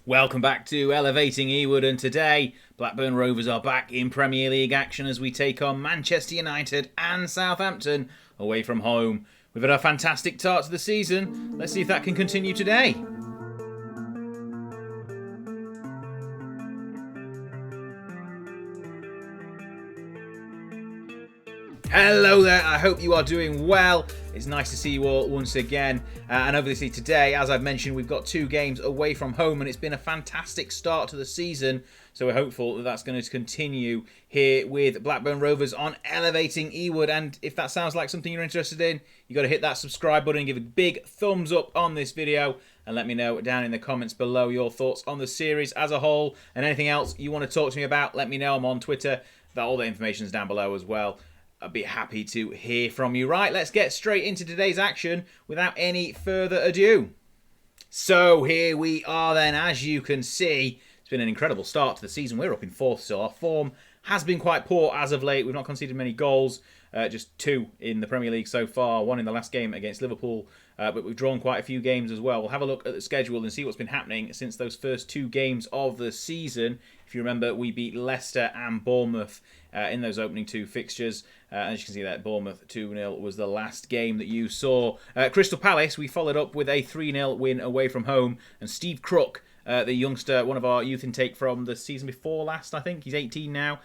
Welcome back to Elevating Ewood, and today Blackburn Rovers are back in Premier League action as we take on Manchester United and Southampton away from home. We've had a fantastic start to the season. Let's see if that can continue today. Hello there, I hope you are doing well. It's nice to see you all once again. And obviously today, as I've mentioned, we've got 2 games away from home and it's been a fantastic start to the season. So we're hopeful that that's going to continue here with Blackburn Rovers on Elevating Ewood. And if that sounds like something you're interested in, you've got to hit that subscribe button and give a big thumbs up on this video. And let me know down in the comments below your thoughts on the series as a whole. And anything else you want to talk to me about, let me know. I'm on Twitter. All the information is down below as well. I'd be happy to hear from you. Right, let's get straight into today's action without any further ado. So here we are then. As you can see, it's been an incredible start to the season. We're up in 4th still. Our form has been quite poor as of late. We've not conceded many goals, just 2 in the Premier League so far, 1 in the last game against Liverpool, but we've drawn quite a few games as well. We'll have a look at the schedule and see what's been happening since those first 2 games of the season. If you remember, we beat Leicester and Bournemouth in those opening 2 fixtures. As you can see there, Bournemouth 2-0 was the last game that you saw. Crystal Palace, we followed up with a 3-0 win away from home. And Steve Crook, the youngster, one of our youth intake from the season before last, I think. He's 18 now.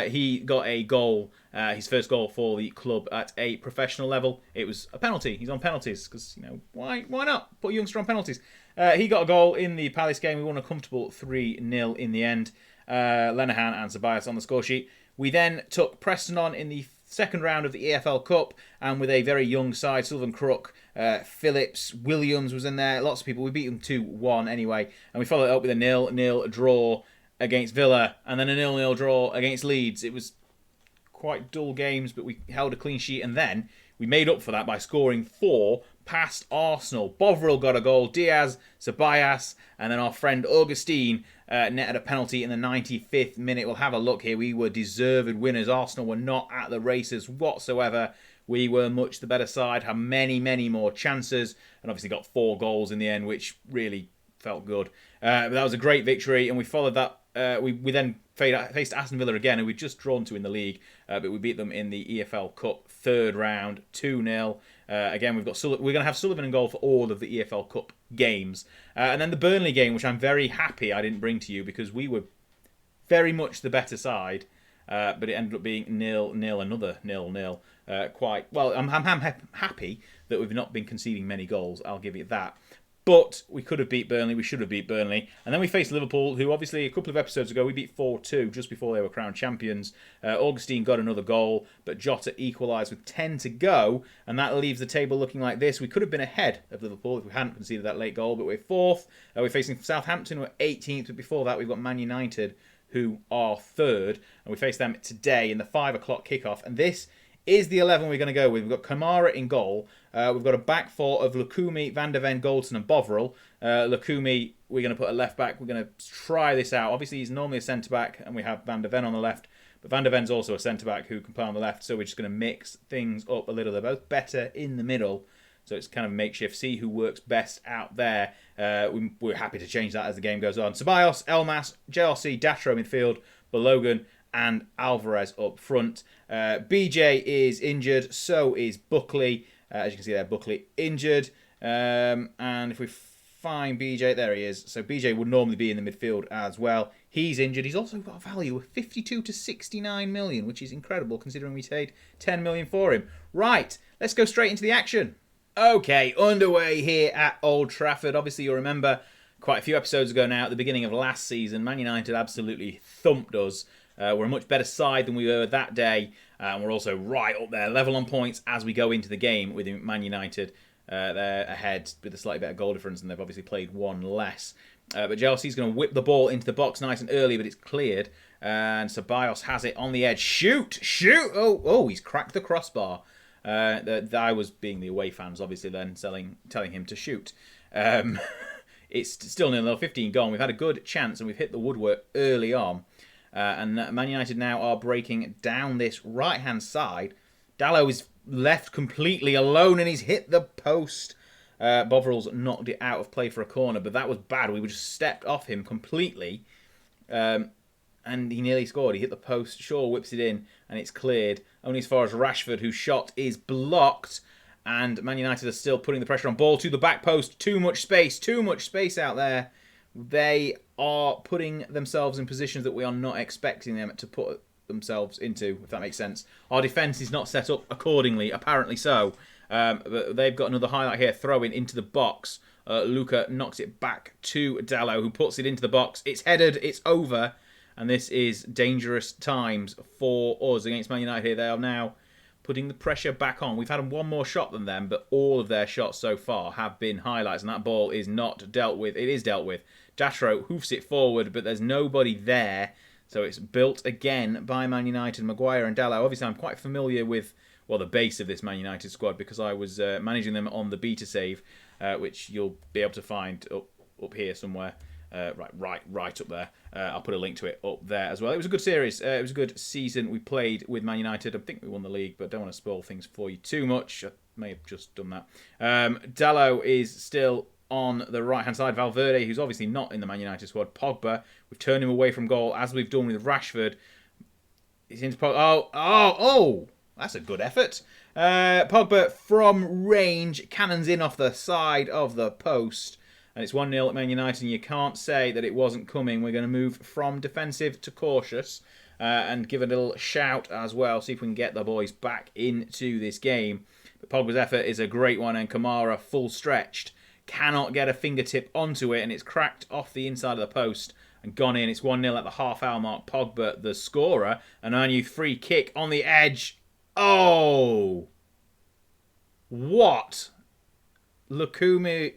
He got a goal, his first goal for the club at a professional level. It was a penalty. He's on penalties because, you know, why not put a youngster on penalties? He got a goal in the Palace game. We won a comfortable 3-0 in the end. Lenihan and Tobias on the score sheet. We then took Preston on in the second round of the EFL Cup, and with a very young side, Sullivan Crook, Phillips, Williams was in there, lots of people. We beat them 2-1 anyway, and we followed it up with a 0-0 draw against Villa, and then a 0-0 draw against Leeds. It was quite dull games, but we held a clean sheet, and then we made up for that by scoring 4 past Arsenal. Bovril got a goal, Diaz, Ceballos, and then our friend Augustine netted a penalty in the 95th minute. We'll have a look here. We were deserved winners. Arsenal were not at the races whatsoever. We were much the better side, had many, many more chances, and obviously got 4 goals in the end, which really felt good. But that was a great victory, and we followed that. We then faced Aston Villa again, who we'd just drawn to in the league, but we beat them in the EFL Cup 3rd round, 2-0. Again, we're going to have Sullivan in goal for all of the EFL Cup games. And then the Burnley game, which I'm very happy I didn't bring to you because we were very much the better side, but it ended up being 0-0, another 0-0. Quite well. I'm happy that we've not been conceding many goals. I'll give you that. But we could have beat Burnley. We should have beat Burnley. And then we faced Liverpool, who obviously a couple of episodes ago we beat 4-2 just before they were crowned champions. Augustine got another goal, but Jota equalised with 10 to go. And that leaves the table looking like this. We could have been ahead of Liverpool if we hadn't conceded that late goal, but we're 4th. We're facing Southampton, we're 18th. But before that, we've got Man United, who are 3rd. And we face them today in the 5 o'clock kickoff. And this is the 11 we're going to go with. We've got Kamara in goal. We've got a back 4 of Lukumi, Van der Ven, Goldson and Bovril. Lukumi, we're going to put a left back. We're going to try this out. Obviously, he's normally a centre-back, and we have Van der Ven on the left. But Van der Ven's also a centre-back who can play on the left, so we're just going to mix things up a little. They're both better in the middle, so it's kind of makeshift. See who works best out there. We're happy to change that as the game goes on. Ceballos, Elmas, JRC, Datro midfield, Balogun, and Alvarez up front. BJ is injured, so is Buckley. As you can see there, Buckley injured. And if we find BJ, there he is. So BJ would normally be in the midfield as well. He's injured. He's also got a value of 52 to 69 million, which is incredible considering we paid 10 million for him. Right, let's go straight into the action. Okay, underway here at Old Trafford. Obviously, you'll remember quite a few episodes ago now, at the beginning of last season, Man United absolutely thumped us. We're a much better side than we were that day. And we're also right up there, level on points as we go into the game with Man United. They're ahead with a slightly better goal difference, and they've obviously played 1 less. But Chelsea's going to whip the ball into the box nice and early, but it's cleared. And Ceballos has it on the edge. Shoot! Oh, he's cracked the crossbar. I was being the away fans, obviously, then telling him to shoot. It's still 0-0, 15 gone. We've had a good chance, and we've hit the woodwork early on. And Man United now are breaking down this right-hand side. Dalot is left completely alone, and he's hit the post. Bovrils knocked it out of play for a corner, but that was bad. We just stepped off him completely, and he nearly scored. He hit the post. Shaw whips it in, and it's cleared. Only as far as Rashford, whose shot is blocked, and Man United are still putting the pressure on. Ball to the back post. Too much space out there. They are putting themselves in positions that we are not expecting them to put themselves into, if that makes sense. Our defence is not set up accordingly, apparently so. But they've got another highlight here, throwing into the box. Luca knocks it back to Dalot, who puts it into the box. It's headed, it's over, and this is dangerous times for us against Man United here. They are now putting the pressure back on. We've had one more shot than them, but all of their shots so far have been highlights, and that ball is not dealt with. It is dealt with. Dashro hoofs it forward, but there's nobody there. So it's built again by Man United, Maguire and Dalot. Obviously, I'm quite familiar with, well, the base of this Man United squad because I was managing them on the beta save, which you'll be able to find up here somewhere. Right up there. I'll put a link to it up there as well. It was a good series. It was a good season we played with Man United. I think we won the league, but don't want to spoil things for you too much. I may have just done that. Dalot is still on the right-hand side. Valverde, who's obviously not in the Man United squad. Pogba, we've turned him away from goal, as we've done with Rashford. He's into Pogba. Oh! That's a good effort. Pogba from range, cannons in off the side of the post. And it's 1-0 at Man United, and you can't say that it wasn't coming. We're going to move from defensive to cautious and give a little shout as well, see if we can get the boys back into this game. But Pogba's effort is a great one, and Kamara, full stretched, cannot get a fingertip onto it, and it's cracked off the inside of the post and gone in. It's 1-0 at the half-hour mark. Pogba, the scorer, an Anu free kick on the edge. Oh! What? Lukumi...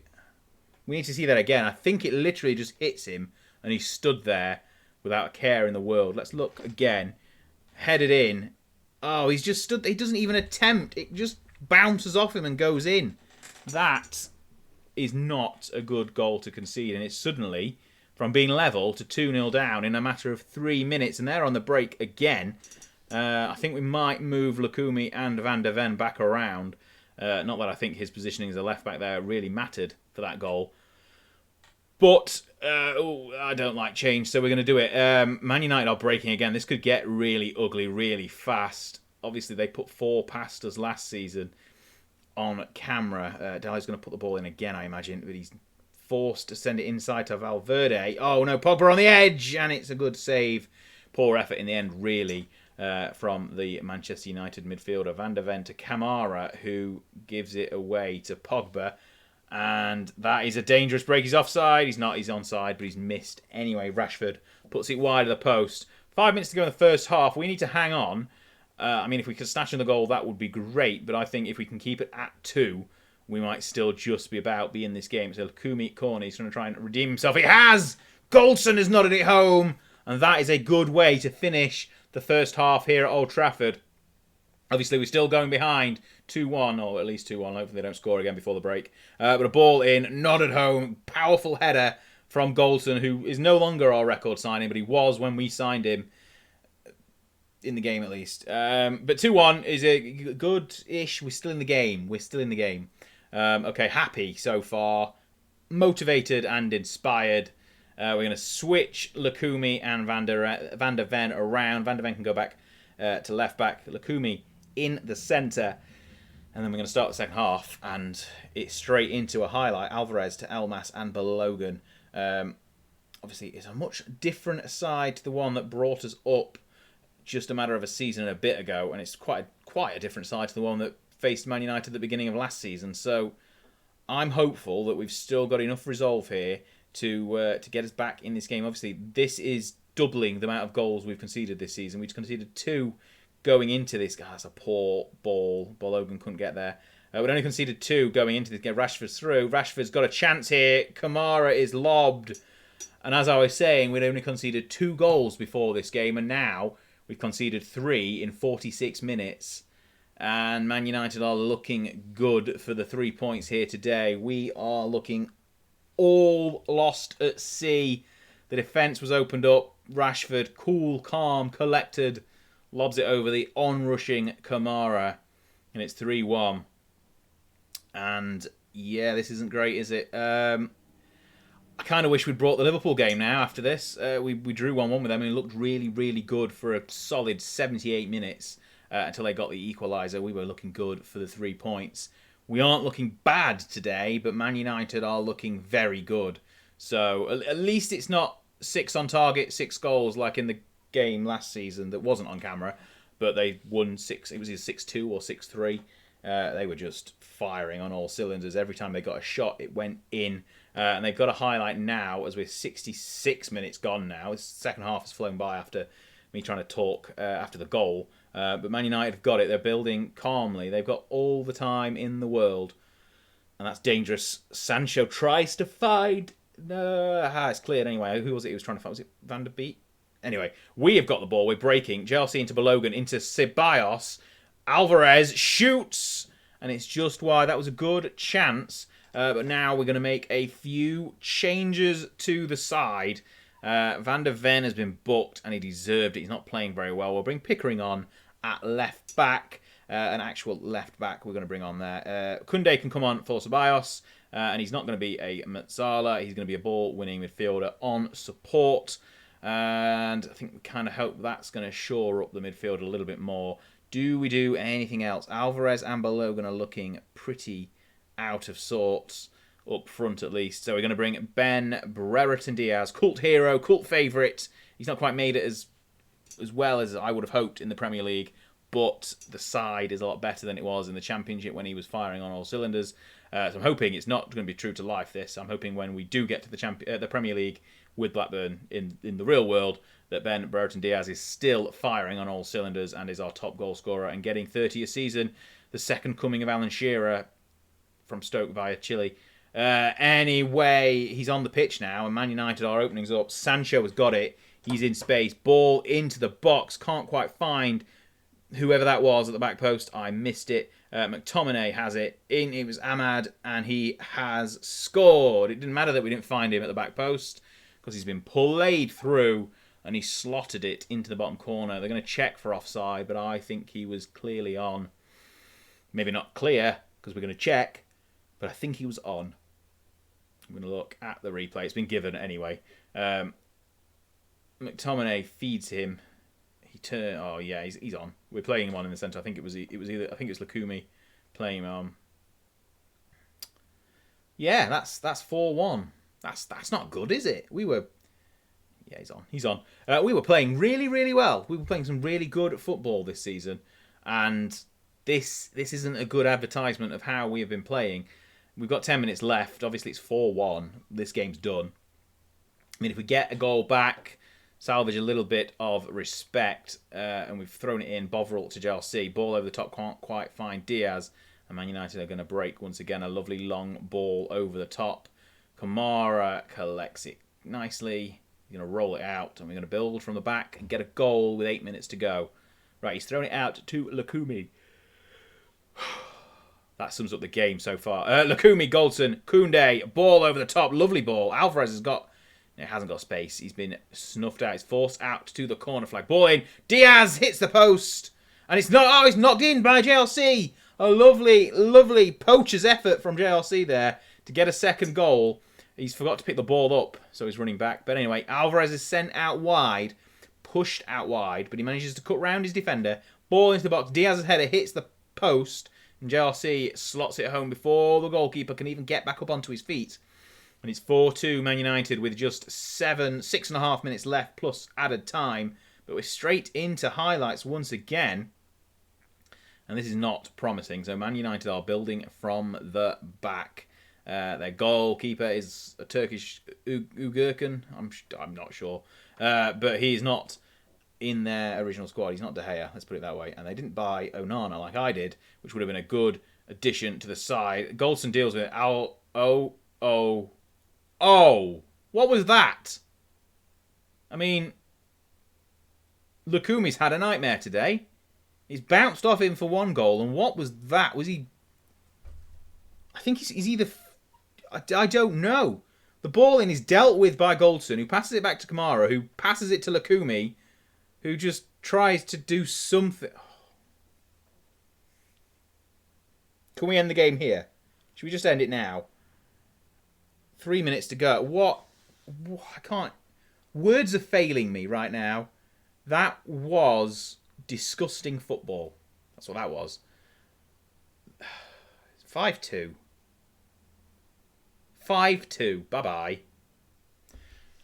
We need to see that again. I think it literally just hits him and he stood there without a care in the world. Let's look again. Headed in. Oh, he's just stood. He doesn't even attempt. It just bounces off him and goes in. That is not a good goal to concede. And it's suddenly from being level to 2-0 down in a matter of 3 minutes. And they're on the break again. I think we might move Lukumi and Van der Ven back around. Not that I think his positioning as a left-back there really mattered for that goal. But I don't like change, so we're going to do it. Man United are breaking again. This could get really ugly really fast. Obviously, they put 4 past us last season on camera. Dalot's going to put the ball in again, I imagine, but he's forced to send it inside to Valverde. Oh, no, Pogba on the edge, and it's a good save. Poor effort in the end, really. From the Manchester United midfielder Van der Ven to Kamara, who gives it away to Pogba, and that is a dangerous break. He's offside. He's not. He's onside, but he's missed anyway. Rashford puts it wide of the post. 5 minutes to go in the first half. We need to hang on. I mean, if we could snatch in the goal, that would be great. But I think if we can keep it at 2, we might still just be in this game. So Kumi corner. He's going to try and redeem himself. He has. Goldson has nodded it home, and that is a good way to finish the first half here at Old Trafford. Obviously, we're still going behind 2-1, or at least 2-1. Hopefully they don't score again before the break. But a ball in, nodded home, powerful header from Goldson, who is no longer our record signing, but he was when we signed him, in the game at least. But 2-1 is a good-ish. We're still in the game. Okay, happy so far. Motivated and inspired. We're going to switch Lukumi and Van der Ven around. Van der Ven can go back to left back. Lukumi in the centre. And then we're going to start the second half. And it's straight into a highlight. Alvarez to Elmas and Balogun. Obviously, it's a much different side to the one that brought us up just a matter of a season and a bit ago. And it's quite a different side to the one that faced Man United at the beginning of last season. So I'm hopeful that we've still got enough resolve here to get us back in this game. Obviously, this is doubling the amount of goals we've conceded this season. We've conceded 2 going into this. God, that's a poor ball. Balogun couldn't get there. We'd only conceded 2 going into this game. Rashford's through. Rashford's got a chance here. Kamara is lobbed. And as I was saying, we'd only conceded 2 goals before this game, and now we've conceded 3 in 46 minutes. And Man United are looking good for the 3 points here today. We are looking all lost at sea. The defence was opened up. Rashford, cool, calm, collected, lobs it over the onrushing Kamara, and it's 3-1. And Yeah, this isn't great, is it? I kind of wish we'd brought the Liverpool game now after this. We drew 1-1 with them and it looked really, really good for a solid 78 minutes until they got the equaliser. We were looking good for the 3 points. We aren't looking bad today, but Man United are looking very good. So at least it's not 6 on target, 6 goals like in the game last season that wasn't on camera, but they won 6. It was either 6-2 or 6-3. They were just firing on all cylinders. Every time they got a shot, it went in. And they've got a highlight now, as we're 66 minutes gone now. The second half has flown by after me trying to talk after the goal. But Man United have got it. They're building calmly. They've got all the time in the world. And that's dangerous. Sancho tries to find... No, it's cleared anyway. Who was it he was trying to find? Was it Van der Beek? Anyway, we have got the ball. We're breaking. JLC into Balogun, into Ceballos. Alvarez shoots. And it's just wide. That was a good chance. But now we're going to make a few changes to the side. Van der Ven has been booked and he deserved it. He's not playing very well. We'll bring Pickering on at left back. An actual left back we're going to bring on there. Koundé can come on for Ceballos. And he's not going to be a Metzala. He's going to be a ball-winning midfielder on support. And I think we kind of hope that's going to shore up the midfield a little bit more. Do we do anything else? Alvarez and Balogun are looking pretty out of sorts up front at least. So we're going to bring Ben Brereton Diaz, cult hero, cult favourite. He's not quite made it as well as I would have hoped in the Premier League, but the side is a lot better than it was in the Championship when he was firing on all cylinders. So I'm hoping it's not going to be true to life, this. I'm hoping when we do get to the Premier League with Blackburn in the real world, that Ben Brereton Diaz is still firing on all cylinders and is our top goal scorer and getting 30 a season. The second coming of Alan Shearer from Stoke via Chile. Anyway, he's on the pitch now, and Man United are openings up. Sancho has got it. He's in space. Ball into the box. Can't quite find whoever that was at the back post. I missed it. McTominay has it. It was Ahmad, and he has scored. It didn't matter that we didn't find him at the back post because he's been played through, and he slotted it into the bottom corner. They're going to check for offside, but I think he was clearly on. Maybe not clear, because we're going to check, but I think he was on. I'm going to look at the replay. It's been given anyway. McTominay feeds him. Oh yeah, he's on. We're playing him on in the centre. I think it was Lukumi playing him on. Yeah, that's 4-1. That's not good, is it? Yeah, he's on. We were playing really, really well. We were playing some really good football this season, and this isn't a good advertisement of how we have been playing. We've got 10 minutes left. Obviously, it's 4-1. This game's done. I mean, if we get a goal back, salvage a little bit of respect, and we've thrown it in. Bovril to Chelsea. Ball over the top, can't quite find Diaz. And Man United are going to break once again. A lovely long ball over the top. Kamara collects it nicely. He's going to roll it out, and we're going to build from the back and get a goal with 8 minutes to go. Right, he's thrown it out to Lukumi. That sums up the game so far. Lukumi, Goldson, Koundé, ball over the top. Lovely ball. Alvarez hasn't got space. He's been snuffed out. He's forced out to the corner flag. Ball in. Diaz hits the post. And it's knocked in by JLC. A lovely, lovely poacher's effort from JLC there to get a second goal. He's forgot to pick the ball up, so he's running back. But anyway, Alvarez is sent out wide, pushed out wide, but he manages to cut round his defender. Ball into the box. Diaz's header hits the post, and JLC slots it home before the goalkeeper can even get back up onto his feet. And it's 4-2 Man United with just 6.5 minutes left plus added time. But we're straight into highlights once again. And this is not promising. So Man United are building from the back. Their goalkeeper is a Turkish Ugurkan. I'm not sure. But he's not in their original squad. He's not De Gea, let's put it that way. And they didn't buy Onana like I did, which would have been a good addition to the side. Goldson deals with it. Oh, what was that? I mean, Lukumi's had a nightmare today. He's bounced off him for one goal, and what was that? Was he... I think he's either... I don't know. The ball in is dealt with by Goldson, who passes it back to Kamara, who passes it to Lukumi, who just tries to do something. Can we end the game here? Should we just end it now? 3 minutes to go. What? I can't. Words are failing me right now. That was disgusting football. That's what that was. 5-2. 5-2. Bye-bye.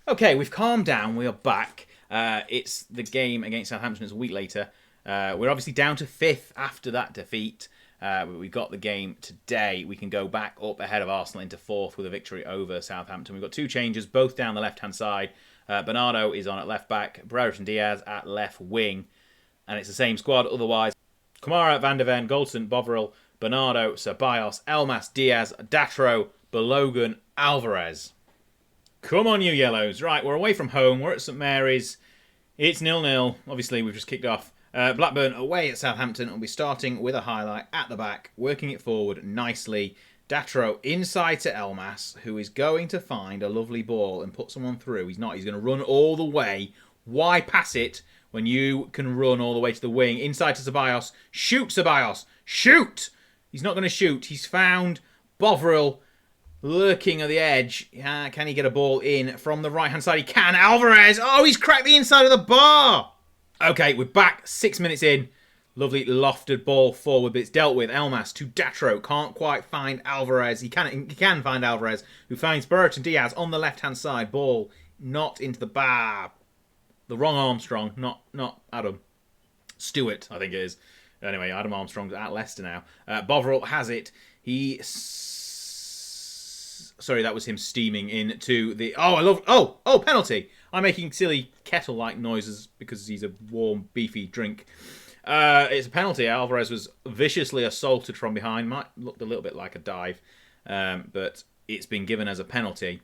Okay, we've calmed down. We are back. It's the game against Southampton. It's a week later. We're obviously down to 5th after that defeat. But we've got the game today. We can go back up ahead of Arsenal into 4th with a victory over Southampton. We've got 2 changes, both down the left-hand side. Bernardo is on at left back, Brereton Diaz at left wing. And it's the same squad otherwise. Kamara, Van der Ven, Goldson, Bovril, Bernardo, Ceballos, Elmas, Diaz, Datro, Balogun, Alvarez. Come on, you Yellows. Right, we're away from home. We're at St Mary's. It's 0-0. Obviously, we've just kicked off. Blackburn away at Southampton. We'll be starting with a highlight at the back, working it forward nicely. Datro inside to Elmas, who is going to find a lovely ball and put someone through. He's not. He's going to run all the way. Why pass it when you can run all the way to the wing? Inside to Ceballos. Shoot, Ceballos. Shoot! He's not going to shoot. He's found Bovril lurking at the edge. Can he get a ball in from the right-hand side? He can. Alvarez. Oh, he's cracked the inside of the bar. Okay, we're back 6 minutes in. Lovely lofted ball forward, but it's dealt with. Elmas to Datro. Can't quite find Alvarez. He can find Alvarez, who finds Brereton Diaz on the left-hand side. Ball not into the bar. The wrong Armstrong, not Adam. Stewart, I think it is. Anyway, Adam Armstrong's at Leicester now. Bovril has it. Sorry, that was him steaming into the... Oh, penalty. I'm making silly kettle-like noises because he's a warm, beefy drink. It's a penalty. Alvarez was viciously assaulted from behind. Might looked a little bit like a dive, but it's been given as a penalty.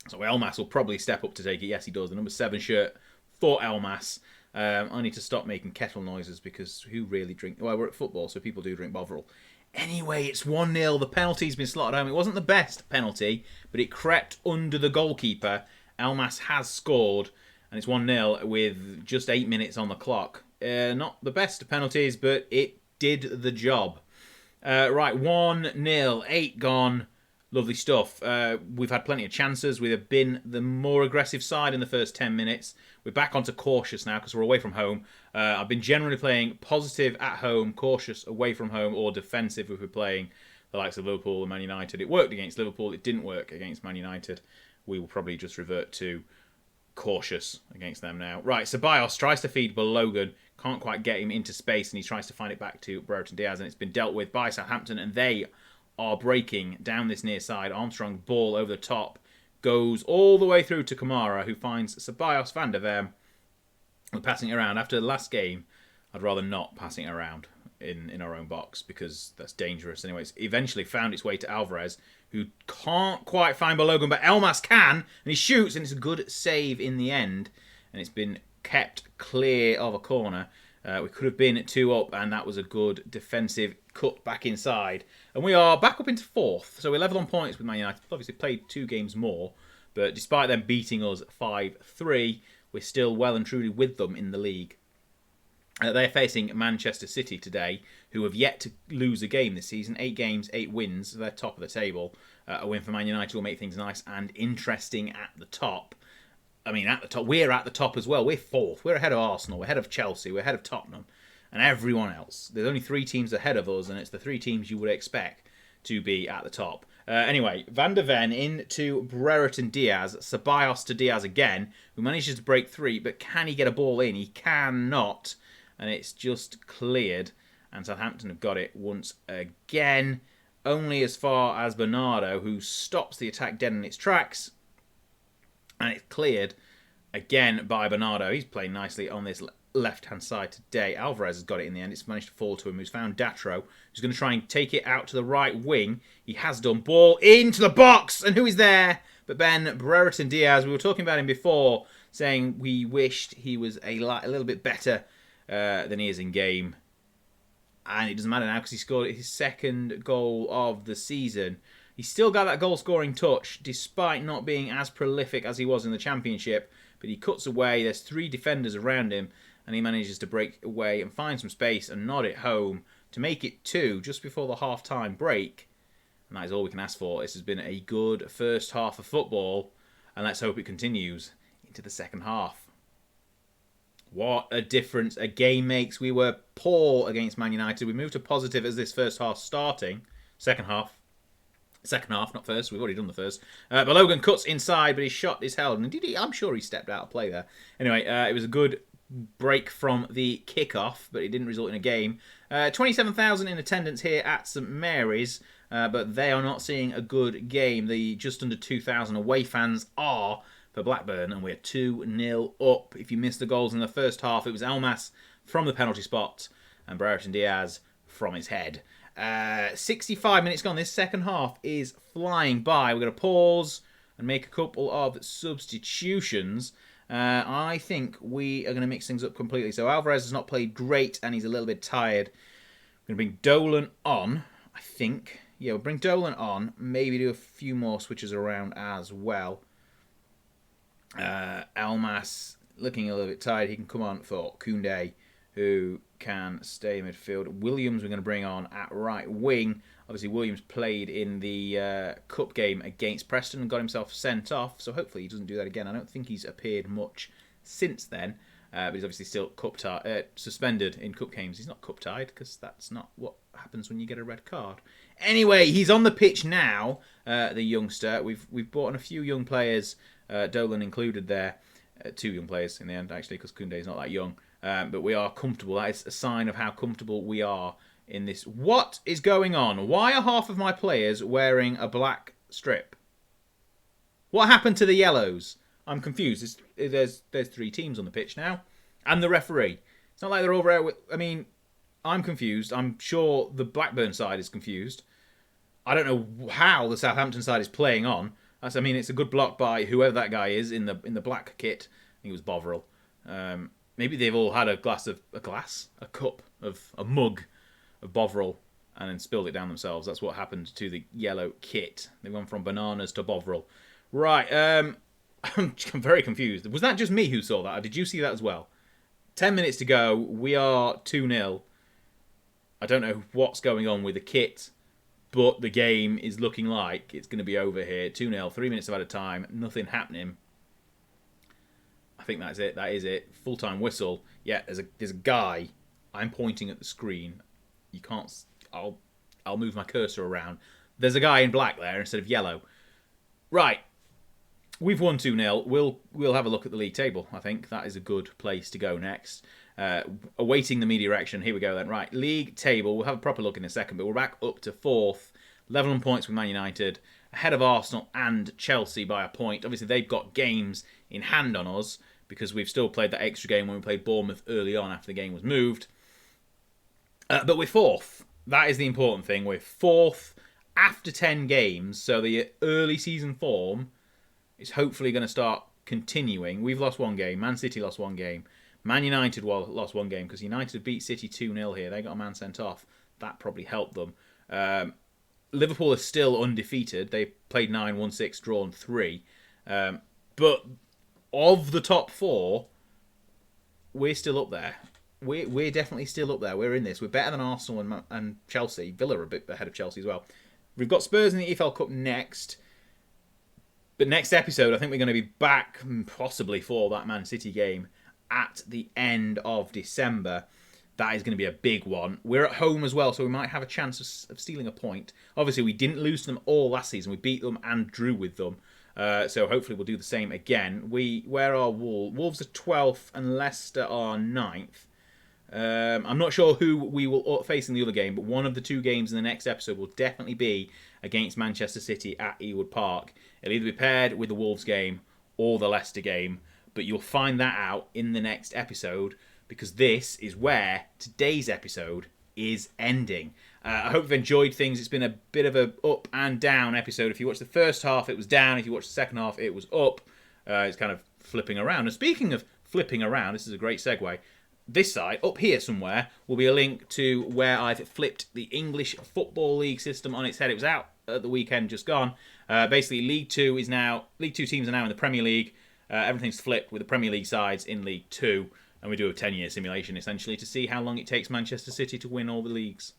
So Elmas will probably step up to take it. Yes, he does. The number 7 shirt for Elmas. I need to stop making kettle noises because who really drink... Well, we're at football, so people do drink Bovril. Anyway, it's 1-0. The penalty's been slotted home. It wasn't the best penalty, but it crept under the goalkeeper. Elmas has scored, and it's 1-0 with just 8 minutes on the clock. Not the best penalties, but it did the job. Right, 1-0, 8 gone. Lovely stuff. We've had plenty of chances. We have been the more aggressive side in the first 10 minutes. We're back onto cautious now because we're away from home. I've been generally playing positive at home, cautious away from home, or defensive if we're playing the likes of Liverpool and Man United. It worked against Liverpool. It didn't work against Man United. We will probably just revert to cautious against them now. Right, Ceballos tries to feed Balogun. Can't quite get him into space, and he tries to find it back to Brereton Diaz, and it's been dealt with by Southampton, and they are breaking down this near side. Armstrong ball over the top. Goes all the way through to Kamara, who finds Ceballos, Van der Ven. We're passing it around. After the last game, I'd rather not passing it around in our own box because that's dangerous. Anyways, eventually found its way to Alvarez, who can't quite find Balogun, but Elmas can, and he shoots, and it's a good save in the end, and it's been kept clear of a corner. We could have been 2 up, and that was a good defensive cut back inside. And we are back up into 4th, so we're level on points with Man United. Obviously played 2 games more, but despite them beating us 5-3, we're still well and truly with them in the league. They're facing Manchester City today, who have yet to lose a game this season. 8 games, 8 wins. They're top of the table. A win for Man United will make things nice and interesting at the top. I mean, at the top. We're at the top as well. We're 4th. We're ahead of Arsenal. We're ahead of Chelsea. We're ahead of Tottenham. And everyone else. There's only 3 teams ahead of us, and it's the 3 teams you would expect to be at the top. Anyway, Van der Ven into Brereton Diaz. Ceballos to Diaz again, who manages to break 3, but can he get a ball in? He cannot. And it's just cleared. And Southampton have got it once again. Only as far as Bernardo, who stops the attack dead in its tracks. And it's cleared again by Bernardo. He's playing nicely on this left-hand side today. Alvarez has got it in the end. It's managed to fall to him. Who's found Datro, who's going to try and take it out to the right wing. He has done. Ball into the box. And who is there? But Ben Brereton Diaz. We were talking about him before, saying we wished he was a little bit better than he is in game. And it doesn't matter now because he scored his 2nd goal of the season. He's still got that goal-scoring touch, despite not being as prolific as he was in the Championship. But he cuts away. There's 3 defenders around him, and he manages to break away and find some space and nod it home to make it 2 just before the half-time break. And that is all we can ask for. This has been a good first half of football, and let's hope it continues into the second half. What a difference a game makes. We were poor against Man United. We moved to positive as this first half starting. Second half, not first. We've already done the first. But Logan cuts inside, but his shot is held. And I'm sure he stepped out of play there. Anyway, it was a good break from the kickoff, but it didn't result in a game. 27,000 in attendance here at St Mary's, but they are not seeing a good game. The just under 2,000 away fans are for Blackburn, and we're 2-0 up. If you missed the goals in the first half, it was Elmas from the penalty spot and Brereton Diaz from his head. 65 minutes gone. This second half is flying by. We're going to pause and make a couple of substitutions. I think we are going to mix things up completely. So Alvarez has not played great and he's a little bit tired. We're going to bring Dolan on, I think. Yeah, we'll bring Dolan on. Maybe do a few more switches around as well. Elmas looking a little bit tired. He can come on for Koundé, who can stay in midfield. Williams we're going to bring on at right wing. Obviously, Williams played in the cup game against Preston and got himself sent off, so hopefully he doesn't do that again. I don't think he's appeared much since then, but he's obviously still suspended in cup games. He's not cup-tied, because that's not what happens when you get a red card. Anyway, he's on the pitch now, the youngster. We've brought in a few young players, Dolan included there. 2 young players in the end, actually, because Koundé is not that young. But we are comfortable. That is a sign of how comfortable we are in this. What is going on? Why are half of my players wearing a black strip? What happened to the yellows? I'm confused. There's 3 teams on the pitch now. And the referee. It's not like they're over there with... I mean, I'm confused. I'm sure the Blackburn side is confused. I don't know how the Southampton side is playing on. I mean, it's a good block by whoever that guy is in the black kit. I think it was Bovril. Maybe they've all had a mug of Bovril and then spilled it down themselves. That's what happened to the yellow kit. They went from bananas to Bovril. Right, I'm very confused. Was that just me who saw that, or did you see that as well? 10 minutes to go. We are 2-0. I don't know what's going on with the kit, but the game is looking like it's going to be over here. 2-0, 3 minutes of added time, nothing happening. I think that's it. That is it. Full-time whistle. Yeah, there's a guy. I'm pointing at the screen. You can't... I'll move my cursor around. There's a guy in black there instead of yellow. Right. We've won 2-0. We'll have a look at the league table, I think. That is a good place to go next. Awaiting the media reaction. Here we go then. Right, league table. We'll have a proper look in a second, but we're back up to 4th. Level on points with Man United. Ahead of Arsenal and Chelsea by a point. Obviously, they've got games in hand on us because we've still played that extra game when we played Bournemouth early on after the game was moved. But we're 4th. That is the important thing. We're 4th after 10 games, so the early season form is hopefully going to start continuing. We've lost 1 game. Man City lost 1 game. Man United lost 1 game because United beat City 2-0 here. They got a man sent off. That probably helped them. Liverpool are still undefeated. They played 9, won 6, drawn 3. But of the top 4, we're still up there. We're definitely still up there. We're in this. We're better than Arsenal and Chelsea. Villa are a bit ahead of Chelsea as well. We've got Spurs in the EFL Cup next. But next episode, I think we're going to be back possibly for that Man City game at the end of December. That is going to be a big one. We're at home as well, so we might have a chance of stealing a point. Obviously, we didn't lose to them all last season. We beat them and drew with them. So hopefully we'll do the same again. Where are Wolves? Wolves are 12th and Leicester are 9th. I'm not sure who we will face in the other game, but one of the 2 games in the next episode will definitely be against Manchester City at Ewood Park. It'll either be paired with the Wolves game or the Leicester game, but you'll find that out in the next episode because this is where today's episode is ending. I hope you've enjoyed things. It's been a bit of a up and down episode. If you watched the first half, it was down. If you watched the second half, it was up. It's kind of flipping around. And speaking of flipping around, this is a great segue. This side, up here somewhere, will be a link to where I've flipped the English Football League system on its head. It was out at the weekend just gone. Basically, League Two teams are now in the Premier League. Everything's flipped with the Premier League sides in League 2. And we do a 10-year simulation, essentially, to see how long it takes Manchester City to win all the leagues.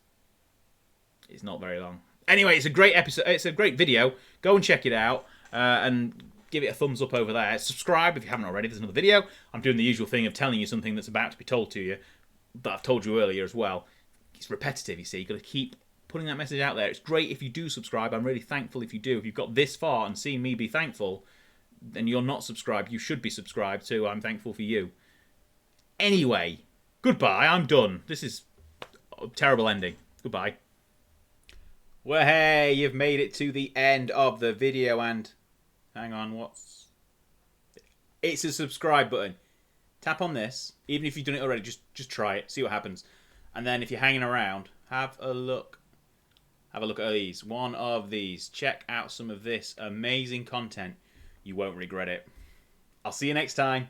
It's not very long. Anyway, it's a great episode. It's a great video. Go and check it out and give it a thumbs up over there. Subscribe if you haven't already. There's another video. I'm doing the usual thing of telling you something that's about to be told to you that I've told you earlier as well. It's repetitive, you see. You've got to keep putting that message out there. It's great if you do subscribe. I'm really thankful if you do. If you've got this far and seen me be thankful, then you're not subscribed. You should be subscribed too. I'm thankful for you. Anyway, goodbye. I'm done. This is a terrible ending. Goodbye. Well, hey, you've made it to the end of the video and... Hang on, it's a subscribe button. Tap on this. Even if you've done it already, just try it. See what happens. And then if you're hanging around, have a look. Have a look at these. One of these. Check out some of this amazing content. You won't regret it. I'll see you next time.